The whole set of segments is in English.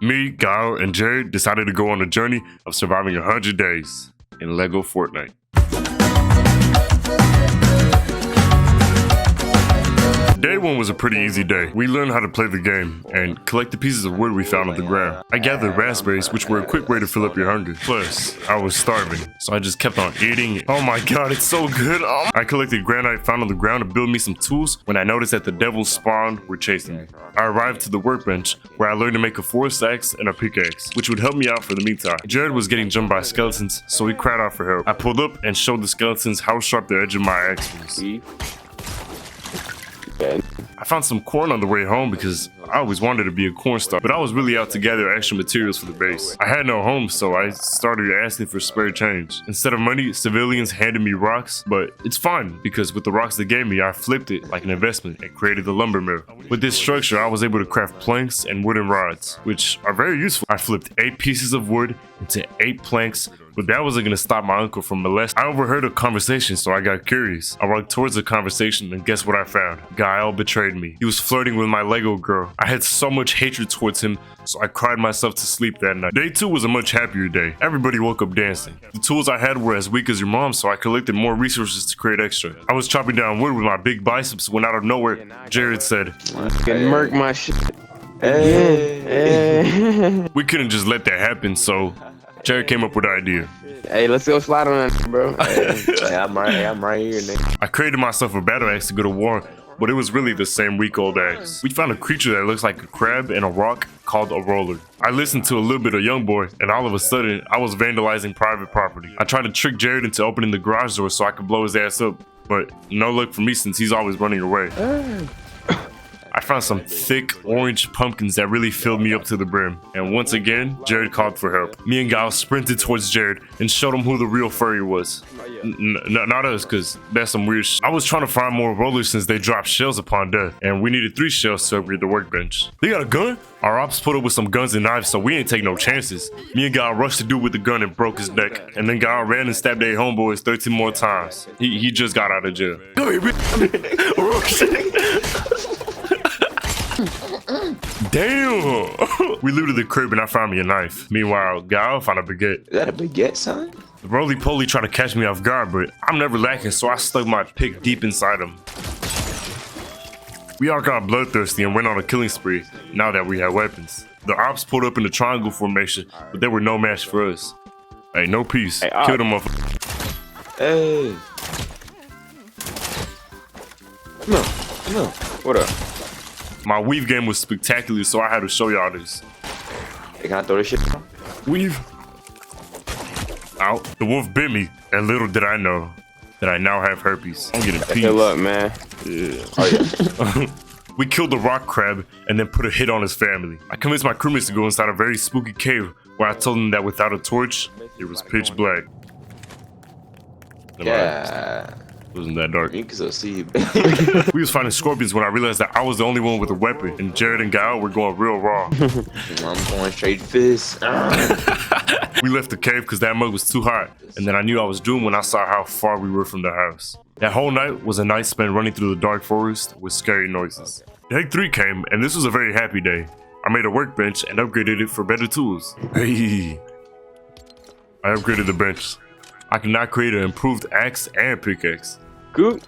Me, Kyle, and Jared decided to go on a journey of surviving 100 days in LEGO FORTNITE. Day one was a pretty easy day. We learned how to play the game and collect the pieces of wood we found on the ground. I gathered raspberries, which were a quick way to fill up your hunger. Plus, I was starving, so I just kept on eating. Oh my god, it's so good. I collected granite found on the ground to build me some tools when I noticed that the devils spawned were chasing me. I arrived to the workbench where I learned to make a forest axe and a pickaxe, which would help me out for the meantime. Jared was getting jumped by skeletons, so he cried out for help. I pulled up and showed the skeletons how sharp the edge of my axe was. I found some corn on the way home because I always wanted to be a corn star, but I was really out to gather extra materials for the base. I had no home, so I started asking for spare change. Instead of money, civilians handed me rocks, but it's fine because with the rocks they gave me, I flipped it like an investment and created the lumber mill. With this structure, I was able to craft planks and wooden rods, which are very useful. I flipped 8 pieces of wood into 8 planks, but that wasn't gonna stop my uncle from molesting. I overheard a conversation, so I got curious. I walked towards the conversation, and guess what I found? Gael betrayed me. He was flirting with my Lego girl. I had so much hatred towards him, so I cried myself to sleep that night. Day 2 was a much happier day. Everybody woke up dancing. The tools I had were as weak as your mom, so I collected more resources to create extra. I was chopping down wood with my big biceps when out of nowhere, Jared said, "Murk my shit." We couldn't just let that happen, so Jared came up with the idea. Hey, let's go slide on that, bro. Hey, I'm right here, nigga. I created myself a battle axe to go to war, but it was really the same week-old axe. We found a creature that looks like a crab in a rock called a roller. I listened to a little bit of Youngboy, and all of a sudden, I was vandalizing private property. I tried to trick Jared into opening the garage door so I could blow his ass up, but no luck for me since he's always running away. I found some thick orange pumpkins that really filled me up to the brim. And once again, Jared called for help. Me and Gael sprinted towards Jared and showed him who the real furry was. Not us, because that's some weird shit. I was trying to find more rollers since they dropped shells upon death, and we needed 3 shells to upgrade the workbench. They got a gun? Our ops put up with some guns and knives, so we ain't take no chances. Me and Gael rushed the dude with the gun and broke his neck, and then Gael ran and stabbed 8 homeboys 13 more times. He just got out of jail. Damn! We looted the crib and I found me a knife. Meanwhile, Gael found a baguette. Is that a baguette, son? The roly-poly tried to catch me off guard, but I'm never lacking, so I stuck my pick deep inside him. We all got bloodthirsty and went on a killing spree now that we had weapons. The ops pulled up in the triangle formation, but they were no match for us. Hey, no peace. Hey, Kill them motherfuckers. Hey. Come on. What up? My weave game was spectacular, so I had to show y'all this. Hey, can I throw this shit? Weave. Out. The wolf bit me, and little did I know that I now have herpes. I'm getting peas. Good luck, man. Yeah. Oh, yeah. We killed the rock crab and then put a hit on his family. I convinced my crewmates to go inside a very spooky cave where I told them that without a torch, it was pitch black. Yeah. It wasn't that dark. You can still see. We was fighting scorpions when I realized that I was the only one with a weapon, and Jared and Gael were going real raw. I'm going straight fist. We left the cave because that mug was too hot, and then I knew I was doomed when I saw how far we were from the house. That whole night was a night spent running through the dark forest with scary noises. Day 3 came, and this was a very happy day. I made a workbench and upgraded it for better tools. Hey, I upgraded the bench. I can now create an improved axe and pickaxe. Good.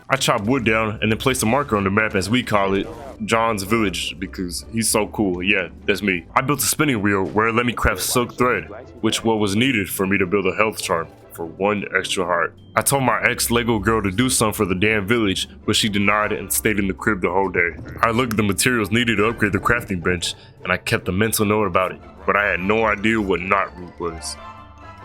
I chopped wood down and then placed a marker on the map, as we call it, John's Village, because he's so cool. Yeah, that's me. I built a spinning wheel where it let me craft silk thread, which was needed for me to build a health charm for 1 extra heart. I told my ex-Lego girl to do something for the damn village, but she denied it and stayed in the crib the whole day. I looked at the materials needed to upgrade the crafting bench, and I kept a mental note about it, but I had no idea what knot root was.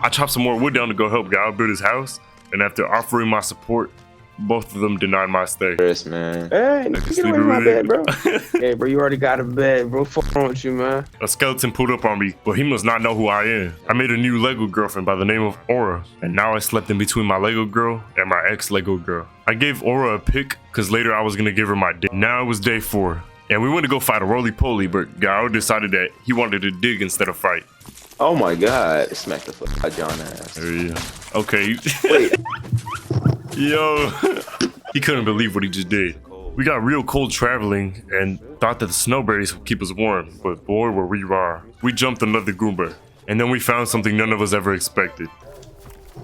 I chopped some more wood down to go help Gael build his house, and after offering my support, both of them denied my stay. Yes, man. Hey, get away from my bed, bro. Hey, bro, you already got a bed, bro. Fuck wrong with you, man. A skeleton pulled up on me, but he must not know who I am. I made a new Lego girlfriend by the name of Aura, and now I slept in between my Lego girl and my ex-Lego girl. I gave Aura a pick, because later I was going to give her my dick. Now it was day 4, and we went to go fight a roly-poly, but Gael decided that he wanted to dig instead of fight. Oh my god, smack the fuck out John ass. Yeah. Okay. Wait. Yo. He couldn't believe what he just did. We got real cold traveling and thought that the snowberries would keep us warm, but boy were we wrong. We jumped another Goomba, and then we found something none of us ever expected.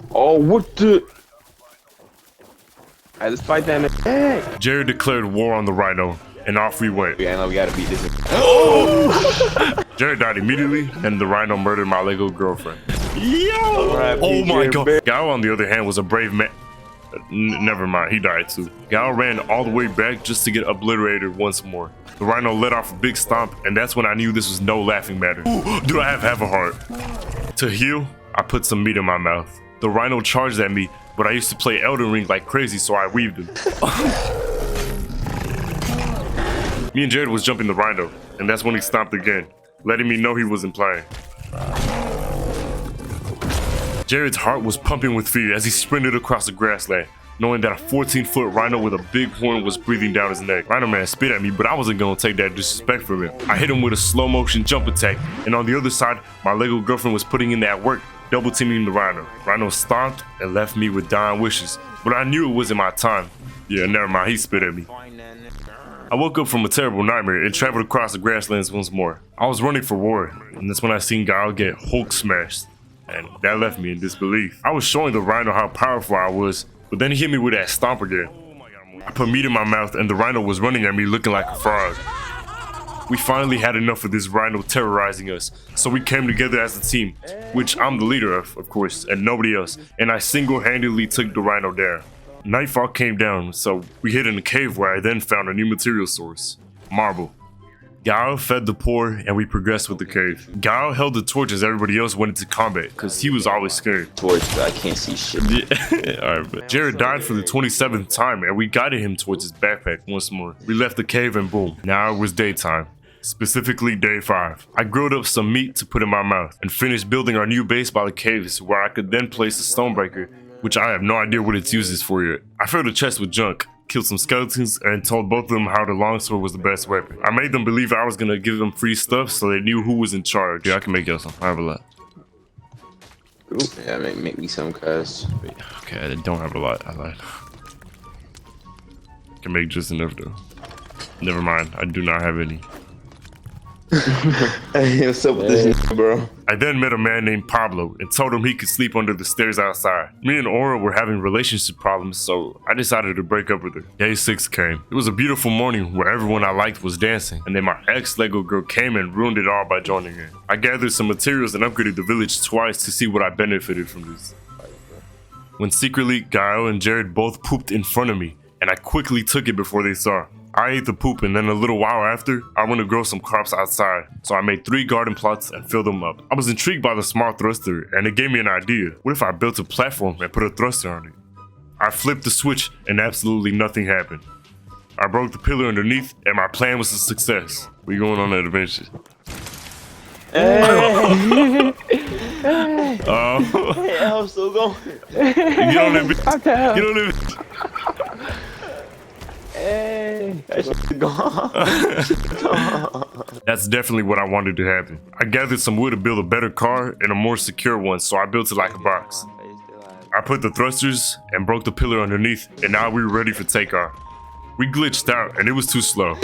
Oh, what the? Alright, let's fight that nigga. Hey. Jared declared war on the rhino, and off we went. Yeah, I know we gotta beat this. Jared died immediately, and the rhino murdered my Lego girlfriend. Yo! Oh my god. Gao, on the other hand, was a brave man. Never mind, he died too. Gao ran all the way back just to get obliterated once more. The rhino let off a big stomp, and that's when I knew this was no laughing matter. Do I have half a heart? To heal, I put some meat in my mouth. The rhino charged at me, but I used to play Elden Ring like crazy, so I weaved him. Me and Jared was jumping the rhino, and that's when he stomped again, letting me know he wasn't playing. Jared's heart was pumping with fear as he sprinted across the grassland, knowing that a 14-foot rhino with a big horn was breathing down his neck. Rhino Man spit at me, but I wasn't gonna take that disrespect from him. I hit him with a slow motion jump attack, and on the other side, my Lego girlfriend was putting in that work, double teaming the rhino. Rhino stomped and left me with dying wishes, but I knew it wasn't my time. Yeah, never mind, he spit at me. I woke up from a terrible nightmare and traveled across the grasslands once more. I was running for war, and that's when I seen Gao get Hulk smashed, and that left me in disbelief. I was showing the rhino how powerful I was, but then he hit me with that stomp again. I put meat in my mouth, and the rhino was running at me looking like a frog. We finally had enough of this rhino terrorizing us, so we came together as a team, which I'm the leader of course, and nobody else, and I single-handedly took the rhino down. Nightfall came down, so we hid in a cave where I then found a new material source, marble. Gao fed the poor, and we progressed with the cave. Gao held the torch as everybody else went into combat, because he was always scared. Torch, but I can't see shit. Alright, but Jared died for the 27th time, and we guided him towards his backpack once more. We left the cave and boom, now it was daytime. Specifically day 5. I grilled up some meat to put in my mouth, and finished building our new base by the caves, where I could then place the stonebreaker, which I have no idea what its use is for yet. I filled a chest with junk, killed some skeletons, and told both of them how the longsword was the best weapon. I made them believe I was gonna give them free stuff so they knew who was in charge. Yeah, I can make y'all some. I have a lot. Ooh, yeah, make me some, cuz. Okay, I don't have a lot. I lied. Can make just enough though. Never mind, I do not have any. Hey, what's up with this bro? I then met a man named Pablo and told him he could sleep under the stairs outside. Me and Aura were having relationship problems, so I decided to break up with her. Day 6 came. It was a beautiful morning where everyone I liked was dancing, and then my ex-Lego girl came and ruined it all by joining in. I gathered some materials and upgraded the village twice to see what I benefited from this. When secretly, Gael and Jared both pooped in front of me, and I quickly took it before they saw. I ate the poop, and then a little while after, I went to grow some crops outside, so I made 3 garden plots and filled them up. I was intrigued by the small thruster, and it gave me an idea. What if I built a platform and put a thruster on it? I flipped the switch, and absolutely nothing happened. I broke the pillar underneath, and my plan was a success. We going on that adventure. Hey, I'm still going. Get on that bitch. Get on that bitch. Hey, that shit's gone. That's definitely what I wanted to happen. I gathered some wood to build a better car and a more secure one, so I built it like a box. I put the thrusters and broke the pillar underneath, and now we were ready for takeoff. We glitched out, and it was too slow.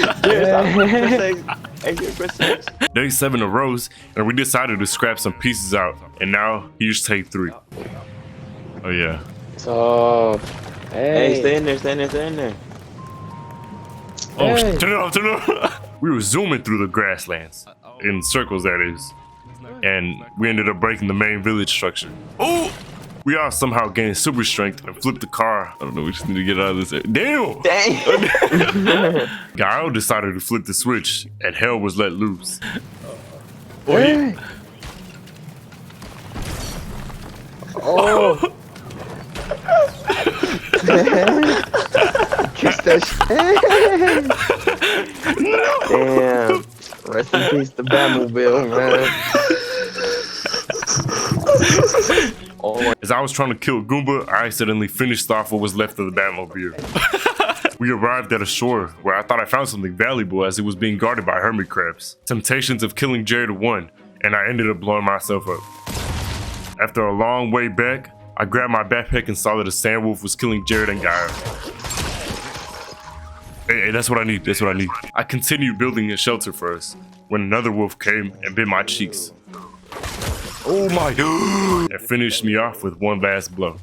Day 7 arose, and we decided to scrap some pieces out, and now here's take 3. Oh yeah. So, Hey, stay in there, stay in there, stay in there. Oh, turn it off, turn it off. We were zooming through the grasslands, in circles that is, and we ended up breaking the main village structure. Oh! We all somehow gained super strength and flipped the car. I don't know, we just need to get out of this area. Damn! Dang! Gael decided to flip the switch, and hell was let loose. hey. Oh. Kiss that shit. Damn. Rest in peace, the Batmobile, man. Oh. As I was trying to kill Goomba, I accidentally finished off what was left of the Batmobile. We arrived at a shore where I thought I found something valuable as it was being guarded by hermit crabs. Temptations of killing Jared won, and I ended up blowing myself up. After a long way back, I grabbed my backpack and saw that a sandwolf was killing Jared and Gaia. Hey, that's what I need. That's what I need. I continued building a shelter for us when another wolf came and bit my cheeks. Oh my! It finished me off with one last blow.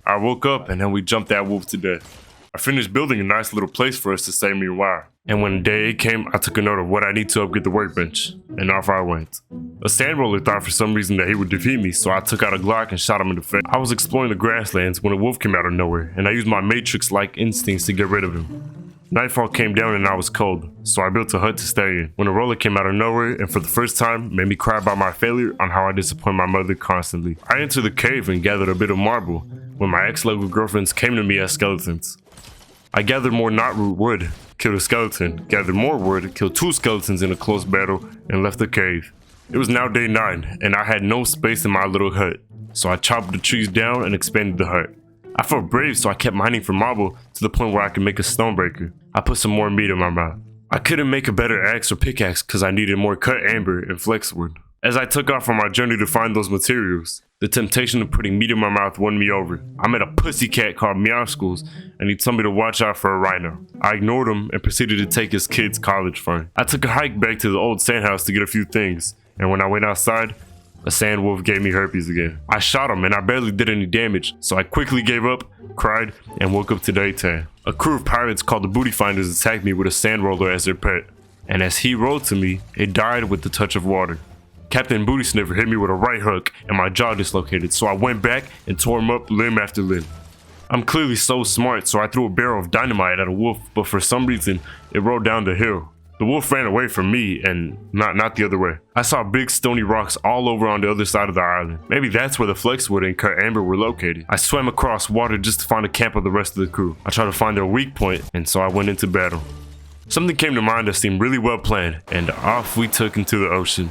I woke up and then we jumped that wolf to death. I finished building a nice little place for us to stay meanwhile. And when day 8 came, I took a note of what I need to upgrade the workbench, and off I went. A sand roller thought for some reason that he would defeat me, so I took out a Glock and shot him in the face. I was exploring the grasslands when a wolf came out of nowhere, and I used my Matrix-like instincts to get rid of him. Nightfall came down and I was cold, so I built a hut to stay in. When a roller came out of nowhere, and for the first time, made me cry about my failure on how I disappoint my mother constantly. I entered the cave and gathered a bit of marble, when my ex-LEGO girlfriends came to me as skeletons. I gathered more knotroot wood, killed a skeleton, gathered more wood, killed 2 skeletons in a close battle, and left the cave. It was now day 9, and I had no space in my little hut, so I chopped the trees down and expanded the hut. I felt brave, so I kept mining for marble to the point where I could make a stonebreaker. I put some more meat in my mouth. I couldn't make a better axe or pickaxe because I needed more cut amber and flexwood. As I took off on my journey to find those materials, the temptation of putting meat in my mouth won me over. I met a pussycat called Meowscles, and he told me to watch out for a rhino. I ignored him and proceeded to take his kid's college fund. I took a hike back to the old sand house to get a few things, and when I went outside, a sand wolf gave me herpes again. I shot him and I barely did any damage, so I quickly gave up, cried, and woke up to day 10. A crew of pirates called the Booty Finders attacked me with a sand roller as their pet, and as he rolled to me, it died with the touch of water. Captain Booty Sniffer hit me with a right hook and my jaw dislocated, so I went back and tore him up limb after limb. I'm clearly so smart, so I threw a barrel of dynamite at a wolf, but for some reason, it rolled down the hill. The wolf ran away from me and not the other way. I saw big stony rocks all over on the other side of the island. Maybe that's where the flexwood and cut amber were located. I swam across water just to find a camp of the rest of the crew. I tried to find their weak point, and so I went into battle. Something came to mind that seemed really well planned, and off we took into the ocean.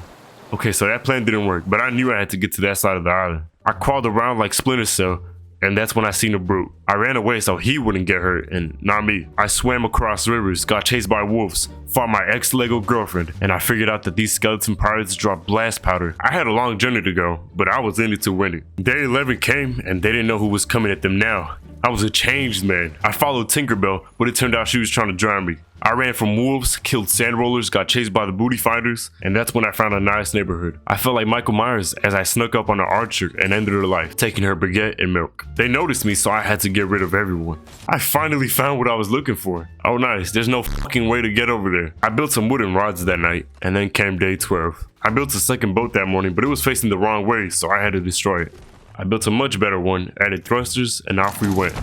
Okay, so that plan didn't work, but I knew I had to get to that side of the island. I crawled around like Splinter Cell, and that's when I seen a brute. I ran away so he wouldn't get hurt, and not me. I swam across rivers, got chased by wolves, fought my ex-LEGO girlfriend, and I figured out that these skeleton pirates drop blast powder. I had a long journey to go, but I was in it to win it. Day 11 came, and they didn't know who was coming at them now. I was a changed man. I followed Tinkerbell, but it turned out she was trying to drown me. I ran from wolves, killed sand rollers, got chased by the Booty Finders, and that's when I found a nice neighborhood. I felt like Michael Myers as I snuck up on an archer and ended her life, taking her baguette and milk. They noticed me, so I had to get rid of everyone. I finally found what I was looking for. Oh nice, there's no fucking way to get over there. I built some wooden rods that night, and then came day 12. I built a second boat that morning, but it was facing the wrong way, so I had to destroy it. I built a much better one, added thrusters, and off we went.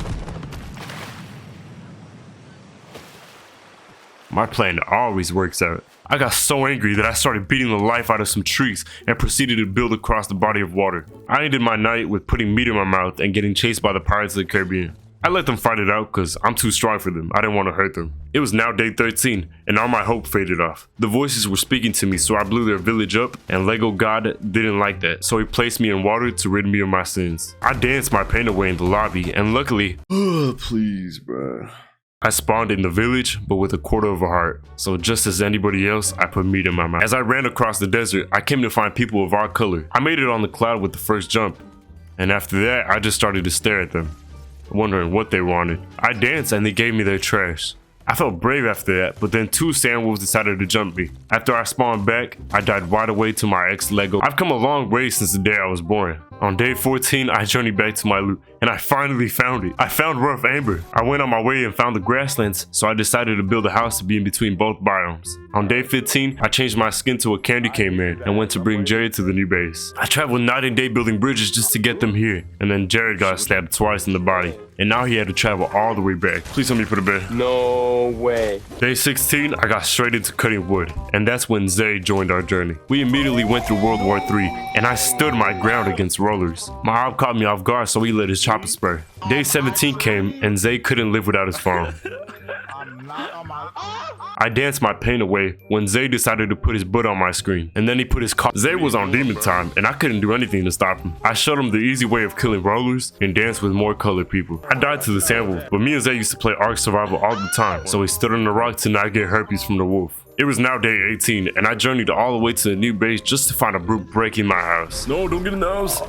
My plan always works out. I got so angry that I started beating the life out of some trees and proceeded to build across the body of water. I ended my night with putting meat in my mouth and getting chased by the Pirates of the Caribbean. I let them fight it out because I'm too strong for them. I didn't want to hurt them. It was now day 13 and all my hope faded off. The voices were speaking to me, so I blew their village up, and Lego God didn't like that, so he placed me in water to rid me of my sins. I danced my pain away in the lobby, and luckily, please, bruh, I spawned in the village, but with a quarter of a heart. So just as anybody else, I put meat in my mouth. As I ran across the desert, I came to find people of our color. I made it on the cloud with the first jump, and after that, I just started to stare at them, wondering what they wanted. I danced and they gave me their trash. I felt brave after that, but then 2 sand wolves decided to jump me. After I spawned back, I died right away to my ex-LEGO. I've come a long way since the day I was born. On day 14, I journeyed back to my loot, and I finally found it. I found rough amber. I went on my way and found the grasslands, so I decided to build a house to be in between both biomes. On day 15, I changed my skin to a candy cane man and went to bring Jared to the new base. I traveled night and day building bridges just to get them here, and then Jared got stabbed twice in the body, and now he had to travel all the way back. Please help me put a bed. No way. Day 16, I got straight into cutting wood, and that's when Zay joined our journey. We immediately went through World War III, and I stood my ground against rollers. My op caught me off guard, so he let his chopper spray. Day 17 came, and Zay couldn't live without his phone. I danced my pain away when Zay decided to put his butt on my screen, and then he put his car. Zay was on demon time, and I couldn't do anything to stop him. I showed him the easy way of killing rollers and danced with more colored people. I died to the sand wolf, but me and Zay used to play Ark Survival all the time, so we stood on the rock to not get herpes from the wolf. It was now day 18, and I journeyed all the way to the new base just to find a brute breaking my house. No, don't get in the house.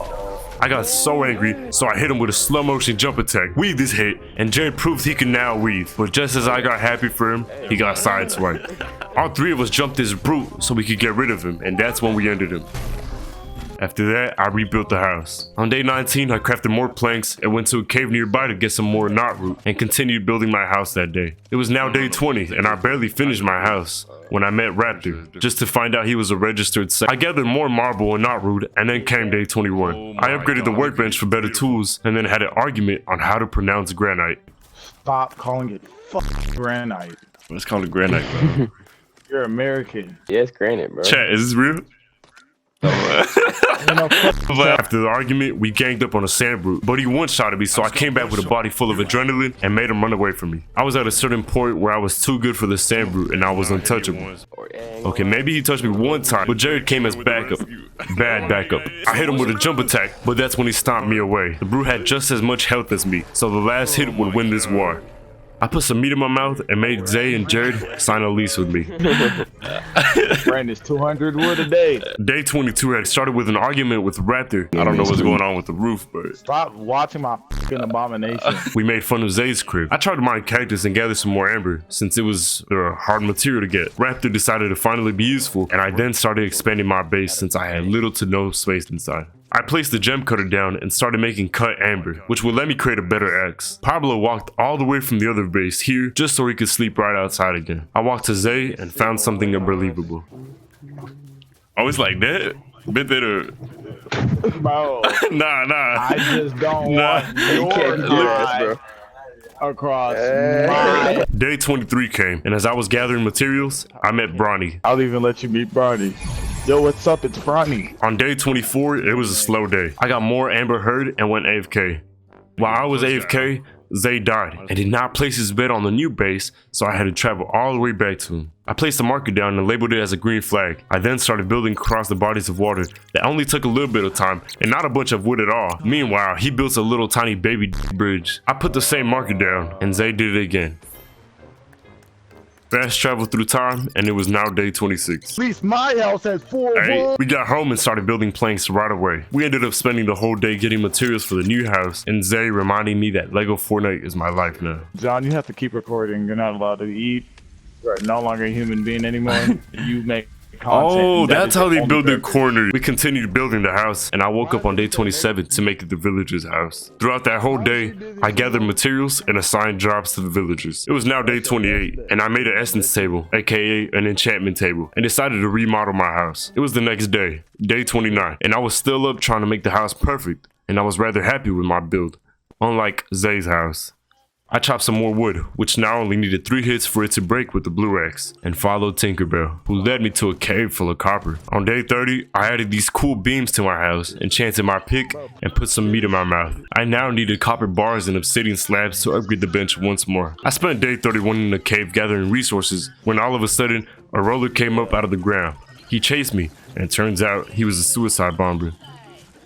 I got so angry, so I hit him with a slow motion jump attack. Weaved his hit, and Jared proved he could now weave. But just as I got happy for him, he got sideswiped. All three of us jumped this brute so we could get rid of him, and that's when we ended him. After that, I rebuilt the house. On day 19, I crafted more planks and went to a cave nearby to get some more knot root and continued building my house that day. It was now day 20 and I barely finished my house when I met Raptor, just to find out he was a registered saga. I gathered more marble and knot root, and then came day 21. I upgraded the workbench for better tools and then had an argument on how to pronounce granite. Stop calling it granite. Let's call it granite, bro. You're American. Yeah, it's granite, bro. Chat, is this real? But after the argument, we ganged up on a sand brute, but he one-shotted me, so I came back with a body full of adrenaline and made him run away from me. I was at a certain point where I was too good for the sand brute and I was untouchable. Okay, maybe he touched me one time, but Jared came as backup. Bad backup. I hit him with a jump attack, but that's when he stomped me away. The brute had just as much health as me, so the last hit would win this war. I put some meat in my mouth and made Zay and Jared sign a lease with me. Brandon's 200 wood a day. Day 22 had started with an argument with Raptor. I don't know what's going on with the roof, but Stop watching my fucking abomination. we made fun of Zay's crib. I tried to mine cactus and gather some more amber since it was a hard material to get. Raptor decided to finally be useful, and I then started expanding my base since I had little to no space inside. I placed the gem cutter down and started making cut amber, which would let me create a better axe. Pablo walked all the way from the other base here just so he could sleep right outside again. I walked to Zay and found something unbelievable. Oh, it's like that? Bit better. Bro, Nah. I just don't want your bro. across my... Day 23 came, and as I was gathering materials, I met Bronny. I'll even let you meet Barney. Yo, what's up? It's Bronny. On day 24, it was a slow day. I got more amber herd and went AFK. While I was AFK, Zay died and did not place his bed on the new base, so I had to travel all the way back to him. I placed a marker down and labeled it as a green flag. I then started building across the bodies of water. That only took a little bit of time and not a bunch of wood at all. Meanwhile, he built a little tiny baby bridge. I put the same marker down and Zay did it again. Fast travel through time, and it was now day 26. At least my house has 4 Hey, wood. we got home and started building planks right away. We ended up spending the whole day getting materials for the new house, and Zay reminding me that LEGO FORTNITE is my life now. John, you have to keep recording. You're not allowed to eat. You're no longer a human being anymore. You make content. Oh, That that's is how they only build their purpose. corner. We continued building the house, and I woke up on day 27 to make it the villagers' house. Throughout that whole day, I gathered materials and assigned jobs to the villagers. It was now day 28, and I made an essence table, aka an enchantment table, and decided to remodel my house. It was the next day, day 29, and I was still up trying to make the house perfect, and I was rather happy with my build, unlike Zay's house. I chopped some more wood, which now only needed 3 hits for it to break with the blue axe, and followed Tinkerbell, who led me to a cave full of copper. On day 30, I added these cool beams to my house, enchanted my pick, and put some meat in my mouth. I now needed copper bars and obsidian slabs to upgrade the bench once more. I spent day 31 in the cave gathering resources, when all of a sudden, a roller came up out of the ground. He chased me, and it turns out he was a suicide bomber.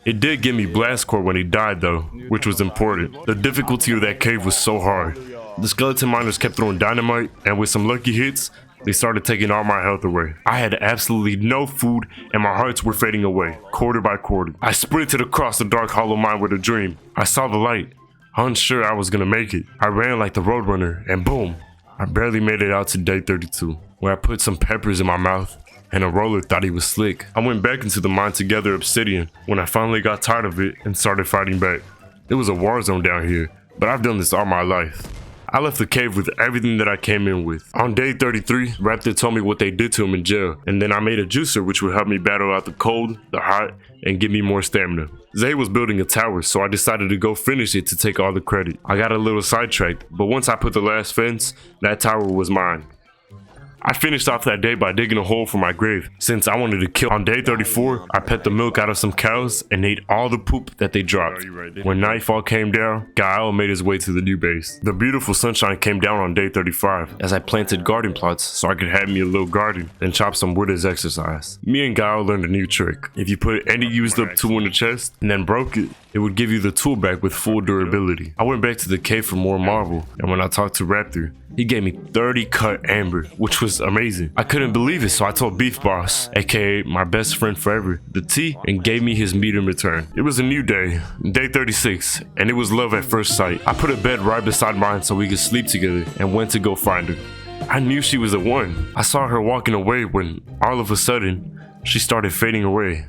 It did give me blast core when he died though, which was important. The difficulty of that cave was so hard. The skeleton miners kept throwing dynamite, and with some lucky hits, they started taking all my health away. I had absolutely no food, and my hearts were fading away, quarter by quarter. I sprinted across the dark hollow mine with a dream. I saw the light, unsure I was gonna make it. I ran like the roadrunner, and boom, I barely made it out to day 32, where I put some peppers in my mouth. And a roller thought he was slick. I went back into the mine to gather obsidian when I finally got tired of it and started fighting back. It was a war zone down here, but I've done this all my life. I left the cave with everything that I came in with. On day 33, Raptor told me what they did to him in jail, and then I made a juicer which would help me battle out the cold, the hot, and give me more stamina. Zay was building a tower, so I decided to go finish it to take all the credit. I got a little sidetracked, but once I put the last fence, that tower was mine. I finished off that day by digging a hole for my grave, since I wanted to kill. On day 34, I pet the milk out of some cows and ate all the poop that they dropped. When nightfall came down, Gael made his way to the new base. The beautiful sunshine came down on day 35, as I planted garden plots so I could have me a little garden and chop some wood as exercise. Me and Gael learned a new trick. If you put any used up tool in the chest and then broke it, it would give you the tool back with full durability. I went back to the cave for more marble, and when I talked to Raptor, He gave me 30 cut amber, which was amazing. I couldn't believe it, so I told Beef Boss, aka my best friend forever, the tea, and gave me his meat in return. It was a new day, day 36, and it was love at first sight. I put a bed right beside mine so we could sleep together and went to go find her. I knew she was the one. I saw her walking away when, all of a sudden, she started fading away.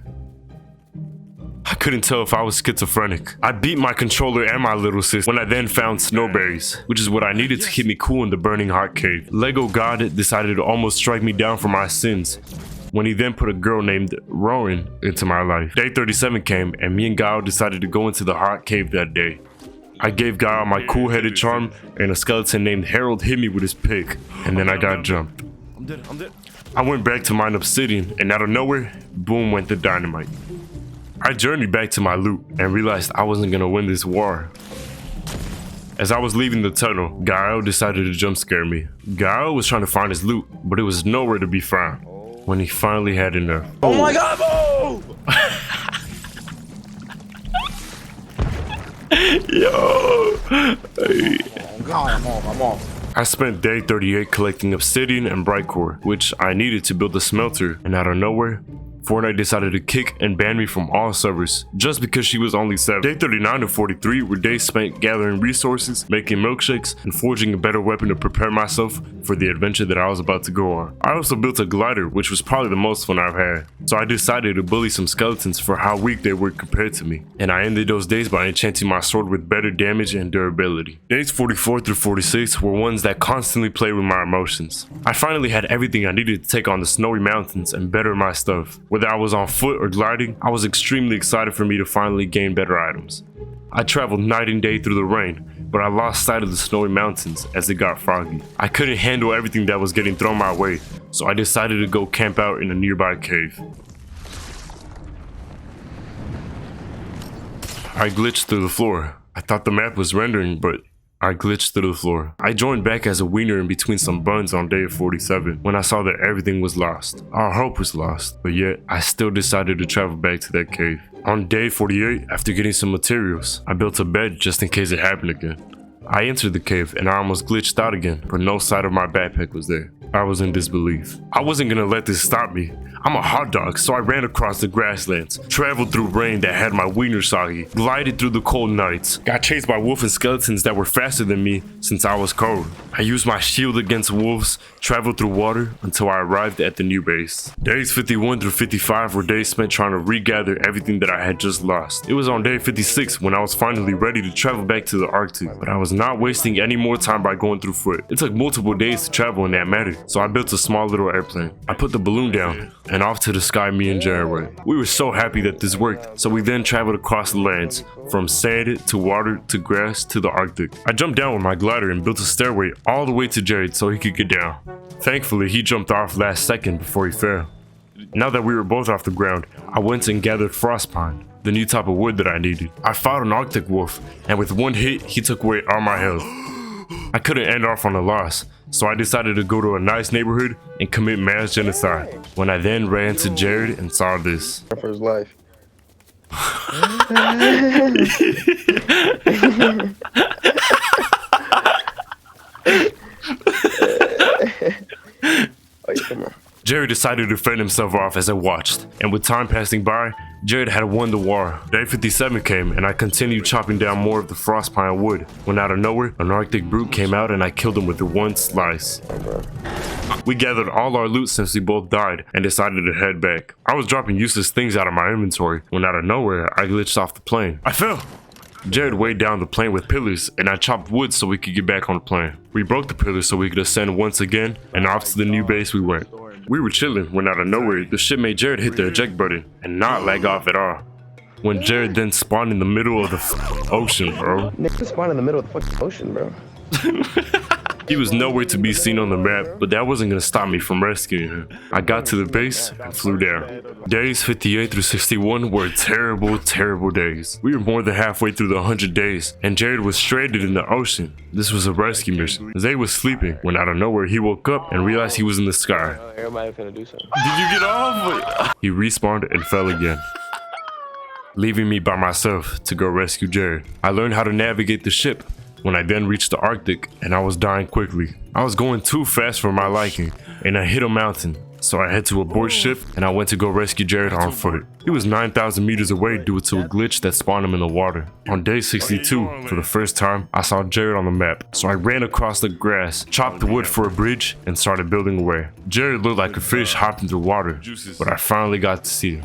I couldn't tell if I was schizophrenic. I beat my controller and my little sis when I then found snowberries, which is what I needed to keep me cool in the burning hot cave. Lego God decided to almost strike me down for my sins when he then put a girl named Rowan into my life. Day 37 came and me and Guile decided to go into the hot cave that day. I gave Guile my cool-headed charm and a skeleton named Harold hit me with his pick, and then I got jumped. I'm dead. I went back to mine obsidian and out of nowhere, boom went the dynamite. I journeyed back to my loot and realized I wasn't gonna win this war. As I was leaving the tunnel, Guile decided to jump scare me. Guile was trying to find his loot, but it was nowhere to be found. When he finally had enough. Oh my god, move! Yo! Hey. God, I'm off. I spent day 38 collecting obsidian and bright core, which I needed to build a smelter, and out of nowhere, Fortnite decided to kick and ban me from all servers just because she was only 7. Day 39 to 43 were days spent gathering resources, making milkshakes, and forging a better weapon to prepare myself for the adventure that I was about to go on. I also built a glider, which was probably the most fun I've had. So I decided to bully some skeletons for how weak they were compared to me. And I ended those days by enchanting my sword with better damage and durability. Days 44 through 46 were ones that constantly played with my emotions. I finally had everything I needed to take on the snowy mountains and better my stuff. Whether I was on foot or gliding, I was extremely excited for me to finally gain better items. I traveled night and day through the rain, but I lost sight of the snowy mountains as it got foggy. I couldn't handle everything that was getting thrown my way, so I decided to go camp out in a nearby cave. I glitched through the floor. I thought the map was rendering, but I glitched through the floor. I joined back as a wiener in between some buns on day 47 when I saw that everything was lost. Our hope was lost, but yet I still decided to travel back to that cave. On day 48, after getting some materials, I built a bed just in case it happened again. I entered the cave and I almost glitched out again, but no sight of my backpack was there. I was in disbelief. I wasn't gonna let this stop me. I'm a hot dog, so I ran across the grasslands, traveled through rain that had my wiener soggy, glided through the cold nights, got chased by wolf and skeletons that were faster than me since I was cold. I used my shield against wolves, traveled through water until I arrived at the new base. Days 51 through 55 were days spent trying to regather everything that I had just lost. It was on day 56 when I was finally ready to travel back to the Arctic, but I was not wasting any more time by going through foot. It took multiple days to travel in that matter, so I built a small little airplane. I put the balloon down, and off to the sky me and Jared went. We were so happy that this worked, so we then traveled across the lands, from sand to water to grass to the Arctic. I jumped down with my glider and built a stairway all the way to Jared so he could get down. Thankfully, he jumped off last second before he fell. Now that we were both off the ground, I went and gathered frost pine, the new type of wood that I needed. I fought an Arctic wolf, and with one hit, he took away all my health. I couldn't end off on a loss, so I decided to go to a nice neighborhood and commit mass genocide. When I then ran to Jared and saw this. For his life. Oh, come on. Jared decided to fend himself off as I watched, and with time passing by, Jared had won the war. Day 57 came, and I continued chopping down more of the frost pine wood, when out of nowhere, an Arctic brute came out and I killed him with one slice. We gathered all our loot since we both died, and decided to head back. I was dropping useless things out of my inventory, when out of nowhere, I glitched off the plane. I fell! Jared weighed down the plane with pillars, and I chopped wood so we could get back on the plane. We broke the pillars so we could ascend once again, and off to the new base we went. We were chilling when out of nowhere, the ship made Jared hit the eject button and not lag off at all. When Jared then spawned in the middle of the ocean, bro. Nigga spawned in the middle of the fucking ocean, bro. He was nowhere to be seen on the map, but that wasn't gonna stop me from rescuing him. I got to the base and flew down. Days 58 through 61 were terrible, terrible days. We were more than halfway through the 100 days, and Jared was stranded in the ocean. This was a rescue mission. Zay was sleeping when out of nowhere he woke up and realized he was in the sky. Everybody finna do something. Did you get off? He respawned and fell again, leaving me by myself to go rescue Jared. I learned how to navigate the ship, when I then reached the Arctic and I was dying quickly. I was going too fast for my liking and I hit a mountain. So I had to abort ship and I went to go rescue Jared on foot. He was 9,000 meters away due to a glitch that spawned him in the water. On day 62, for the first time, I saw Jared on the map. So I ran across the grass, chopped the wood for a bridge, and started building away. Jared looked like a fish hopping through water, but I finally got to see him.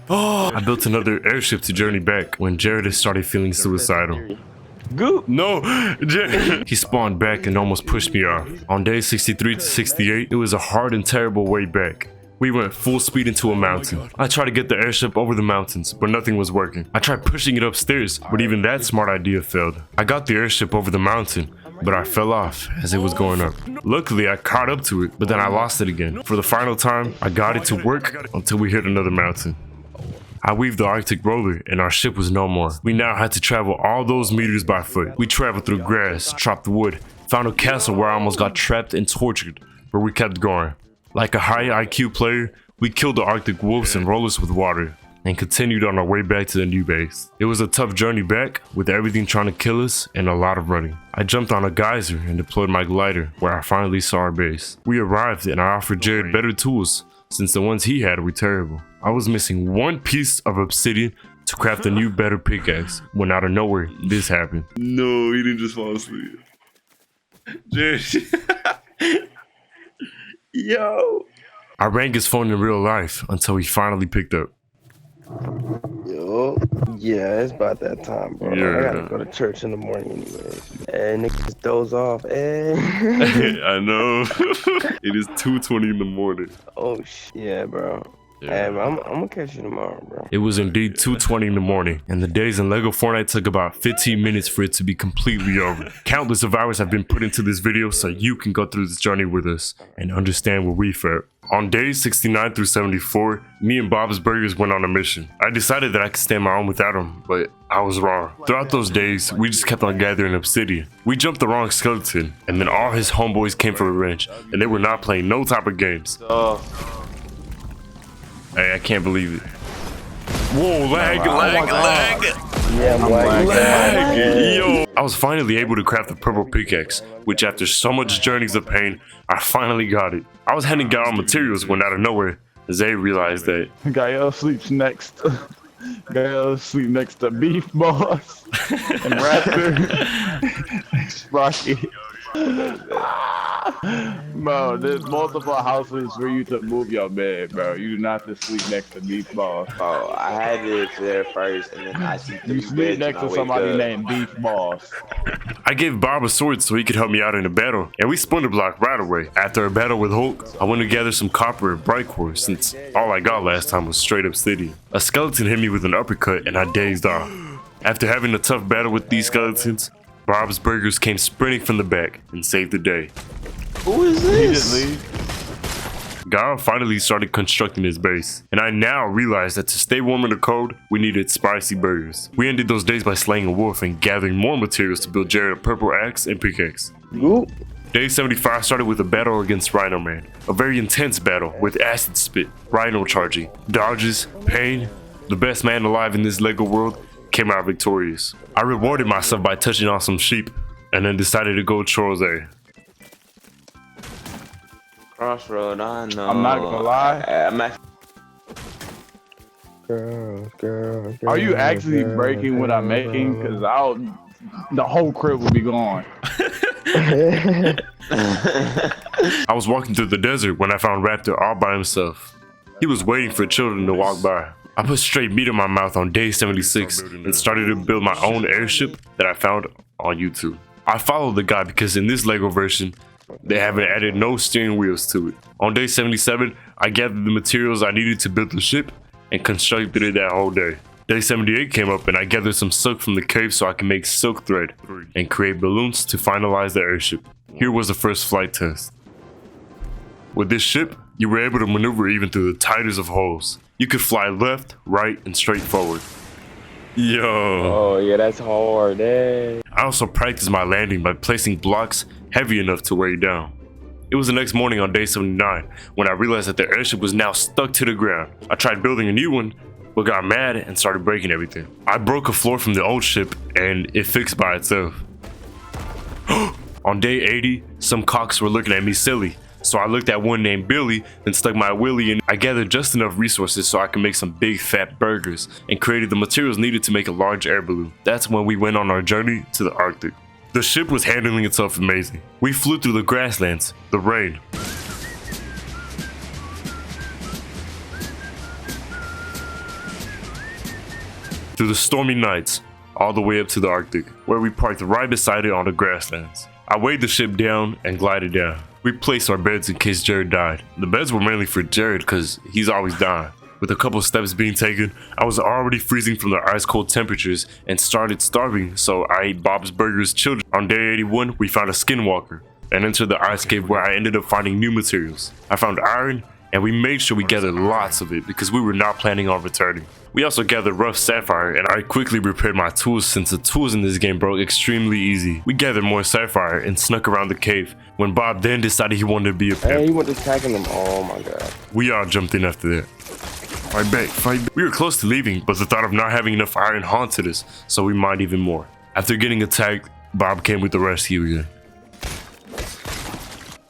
I built another airship to journey back when Jared had started feeling suicidal. Goop. No, he spawned back and almost pushed me off. On day 63 to 68, it was a hard and terrible way back. We went full speed into a mountain. I tried to get the airship over the mountains, but nothing was working. I tried pushing it upstairs, but even that smart idea failed. I got the airship over the mountain, but I fell off as it was going up. Luckily, I caught up to it, but then I lost it again. For the final time, I got it to work until we hit another mountain. I weaved the Arctic roller and our ship was no more. We now had to travel all those meters by foot. We traveled through grass, chopped wood, found a castle where I almost got trapped and tortured, but we kept going. Like a high IQ player, we killed the Arctic wolves and rollers with water and continued on our way back to the new base. It was a tough journey back with everything trying to kill us and a lot of running. I jumped on a geyser and deployed my glider where I finally saw our base. We arrived and I offered Jared better tools since the ones he had were terrible. I was missing one piece of obsidian to craft a new better pickaxe when out of nowhere this happened. No, he didn't just fall asleep. Jared. Yo. I rang his phone in real life until he finally picked up. Yo, yeah, it's about that time, bro. Yeah. I gotta go to church in the morning anyway. And niggas doze off. I know. It is 2:20 in the morning. Oh shit, yeah, bro. Hey, I'm gonna catch you tomorrow, bro. It was indeed 2:20 in the morning, and the days in LEGO Fortnite took about 15 minutes for it to be completely over. Countless of hours have been put into this video so you can go through this journey with us and understand where we felt. On days 69 through 74, me and Bob's Burgers went on a mission. I decided that I could stand my own without him, but I was wrong. Throughout those days, we just kept on gathering obsidian. We jumped the wrong skeleton, and then all his homeboys came for revenge, and they were not playing no type of games. Hey, I can't believe it. Whoa, lag. Yeah, I'm like, Yo, I was finally able to craft a purple pickaxe, which after so much journeys of pain, I finally got it. I was handing out materials when out of nowhere, Zay realized that Gael sleeps next. Gael sleep next to Beef Boss and Raptor. Rocky. Bro, there's multiple houses for you to move your bed, bro. You do not have to sleep next to Beef Boss. Oh, I had it there first, and then I see You sleep next to somebody named Beef Boss. I gave Bob a sword so he could help me out in a battle, and we splinter blocked right away. After a battle with Hulk, I went to gather some copper and bright core since all I got last time was straight obsidian. A skeleton hit me with an uppercut and I dazed off. After having a tough battle with these skeletons, Bob's Burgers came sprinting from the back and saved the day. Who is He this? just leave. Guile finally started constructing his base, and I now realized that to stay warm in the cold, we needed spicy burgers. We ended those days by slaying a wolf and gathering more materials to build Jared a purple axe and pickaxe. goop. Day 75 started with a battle against Rhino Man, a very intense battle with acid spit, rhino charging, dodges, pain. The best man alive in this LEGO world came out victorious. I rewarded myself by touching on some sheep, and then decided to go Charles A. Crossroad, I know. I'm not gonna lie. I'm actually. Girl. Are you actually breaking what I'm making? Cause the whole crib will be gone. I was walking through the desert when I found Raptor all by himself. He was waiting for children to walk by. I put straight meat in my mouth on day 76 and started to build my own airship that I found on YouTube. I followed the guy because in this LEGO version, they haven't added no steering wheels to it. On day 77, I gathered the materials I needed to build the ship and constructed it that whole day. Day 78 came up and I gathered some silk from the cave so I can make silk thread and create balloons to finalize the airship. Here was the first flight test. With this ship, you were able to maneuver even through the tightest of holes. You could fly left, right, and straight forward. Yo. Oh yeah, that's hard. I also practiced my landing by placing blocks heavy enough to weigh you down. It was the next morning on day 79 when I realized that the airship was now stuck to the ground. I tried building a new one, but got mad and started breaking everything. I broke a floor from the old ship and it fixed by itself. On day 80, some cocks were looking at me silly. So I looked at one named Billy, then stuck my willy in. I gathered just enough resources so I could make some big fat burgers and created the materials needed to make a large air balloon. That's when we went on our journey to the Arctic. The ship was handling itself amazing. We flew through the grasslands, the rain, through the stormy nights, all the way up to the Arctic, where we parked right beside it on the grasslands. I weighed the ship down and glided down. We placed our beds in case Jared died. The beds were mainly for Jared because he's always dying. With a couple steps being taken, I was already freezing from the ice cold temperatures and started starving, so I ate Bob's Burgers children. On day 81, we found a skinwalker and entered the ice cave where I ended up finding new materials. I found iron and we made sure we gathered lots of it because we were not planning on returning. We also gathered rough sapphire and I quickly repaired my tools since the tools in this game broke extremely easy. We gathered more sapphire and snuck around the cave when Bob then decided he wanted to be a pimp. Hey, he went attacking them. Oh my god. We all jumped in after that. Fight back, fight back. We were close to leaving, but the thought of not having enough iron haunted us, so we mined even more. After getting attacked, Bob came with the rescue again.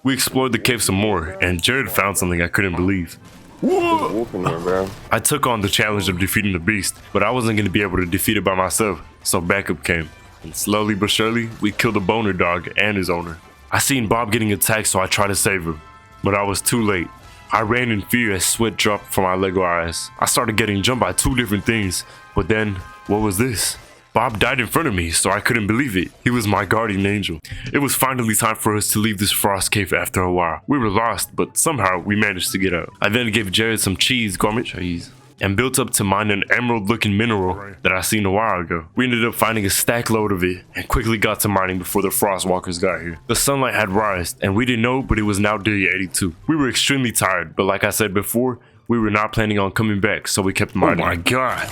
We explored the cave some more, and Jared found something I couldn't believe. Whoa! Here, bro. I took on the challenge of defeating the beast, but I wasn't going to be able to defeat it by myself, so backup came. And slowly but surely, we killed the boner dog and his owner. I seen Bob getting attacked, so I tried to save him, but I was too late. I ran in fear as sweat dropped from my Lego eyes. I started getting jumped by two different things, but then, what was this? Bob died in front of me, so I couldn't believe it. He was my guardian angel. It was finally time for us to leave this frost cave after a while. We were lost, but somehow we managed to get out. I then gave Jared some gourmet cheese, and built up to mine an emerald-looking mineral that I seen a while ago. We ended up finding a stack load of it, and quickly got to mining before the frostwalkers got here. The sunlight had rised, and we didn't know, but it was now day 82. We were extremely tired, but like I said before, we were not planning on coming back, so we kept mining. Oh my god!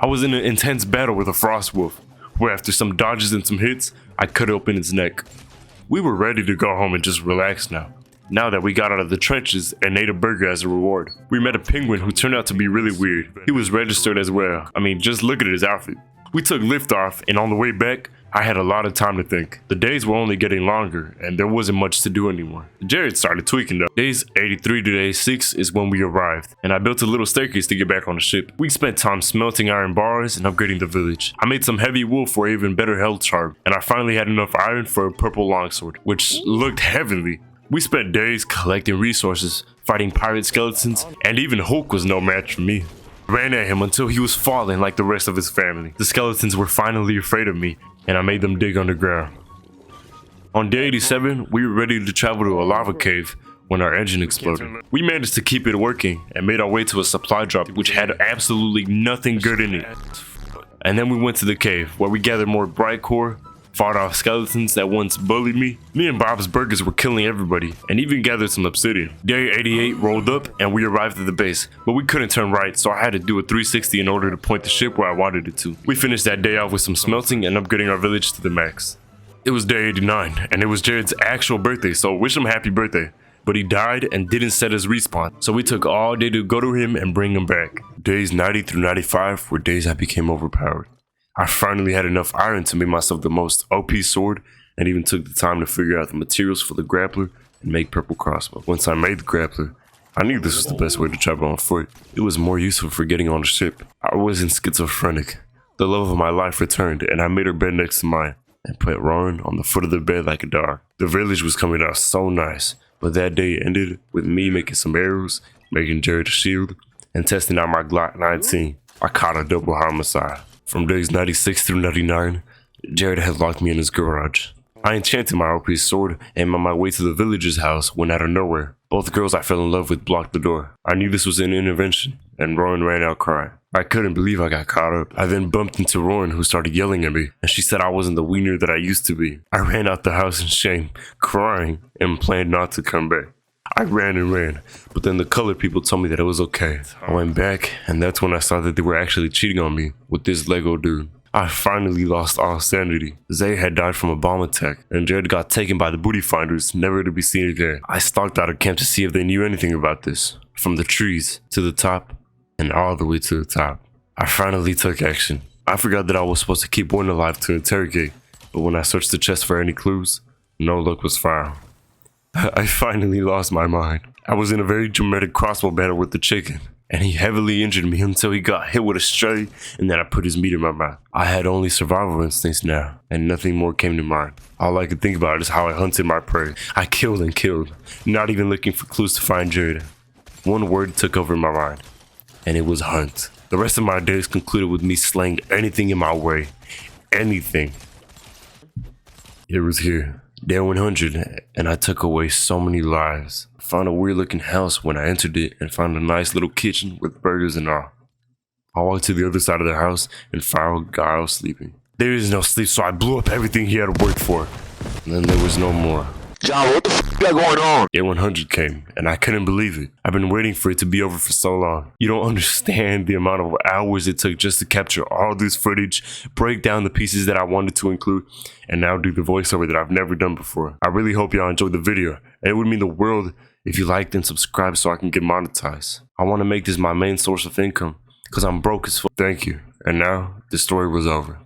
I was in an intense battle with a frost wolf, where after some dodges and some hits, I cut open its neck. We were ready to go home and just relax now that we got out of the trenches and ate a burger as a reward. We met a penguin who turned out to be really weird. He was registered as well. I mean, just look at his outfit. We took liftoff, and on the way back, I had a lot of time to think. The days were only getting longer, and there wasn't much to do anymore. Jared started tweaking though. Days 83 to day 6 is when we arrived, and I built a little staircase to get back on the ship. We spent time smelting iron bars and upgrading the village. I made some heavy wool for an even better health charm, and I finally had enough iron for a purple longsword, which looked heavenly. We spent days collecting resources, fighting pirate skeletons, and even Hulk was no match for me. Ran at him until he was falling like the rest of his family. The skeletons were finally afraid of me, and I made them dig underground. On day 87, we were ready to travel to a lava cave when our engine exploded. We managed to keep it working and made our way to a supply drop which had absolutely nothing good in it. And then we went to the cave where we gathered more bright core, fought off skeletons that once bullied me. Me and Bob's Burgers were killing everybody, and even gathered some obsidian. Day 88 rolled up and we arrived at the base, but we couldn't turn right, so I had to do a 360 in order to point the ship where I wanted it to. We finished that day off with some smelting and upgrading our village to the max. It was day 89, and it was Jared's actual birthday, so wish him happy birthday. But he died and didn't set his respawn, so we took all day to go to him and bring him back. Days 90 through 95 were days I became overpowered. I finally had enough iron to make myself the most OP sword, and even took the time to figure out the materials for the grappler and make purple crossbow. Once I made the grappler, I knew this was the best way to travel on foot. It was more useful for getting on the ship. I wasn't schizophrenic. The love of my life returned, and I made her bed next to mine and put Rowan on the foot of the bed like a dog. The village was coming out so nice, but that day ended with me making some arrows, making Jared a shield, and testing out my Glock 19. I caught a double homicide. From days 96 through 99, Jared had locked me in his garage. I enchanted my OP sword and on my way to the villager's house when out of nowhere, both girls I fell in love with blocked the door. I knew this was an intervention, and Rowan ran out crying. I couldn't believe I got caught up. I then bumped into Rowan, who started yelling at me, and she said I wasn't the wiener that I used to be. I ran out the house in shame, crying, and planned not to come back. I ran and ran, but then the colored people told me that it was okay. I went back, and that's when I saw that they were actually cheating on me with this Lego dude. I finally lost all sanity. Zay had died from a bomb attack, and Jared got taken by the booty finders, never to be seen again. I stalked out of camp to see if they knew anything about this, from the trees to the top, and all the way to the top. I finally took action. I forgot that I was supposed to keep one alive to interrogate, but when I searched the chest for any clues, no luck was found. I finally lost my mind. I was in a very dramatic crossbow battle with the chicken, and he heavily injured me until he got hit with a stray, and then I put his meat in my mouth. I had only survival instincts now, and nothing more came to mind. All I could think about is how I hunted my prey. I killed and killed, not even looking for clues to find Jared. One word took over my mind, and it was hunt. The rest of my days concluded with me slaying anything in my way. Anything. It was here, day 100, and I took away so many lives. I found a weird looking house when I entered it and found a nice little kitchen with burgers and all. I walked to the other side of the house and found Guile sleeping. There is no sleep, so I blew up everything he had worked for. And then there was no more. John, what the f got going on? Day 100 came, and I couldn't believe it. I've been waiting for it to be over for so long. You don't understand the amount of hours it took just to capture all this footage, break down the pieces that I wanted to include, and now do the voiceover that I've never done before. I really hope y'all enjoyed the video, and it would mean the world if you liked and subscribed so I can get monetized. I want to make this my main source of income, because I'm broke as fuck. Thank you. And now, the story was over.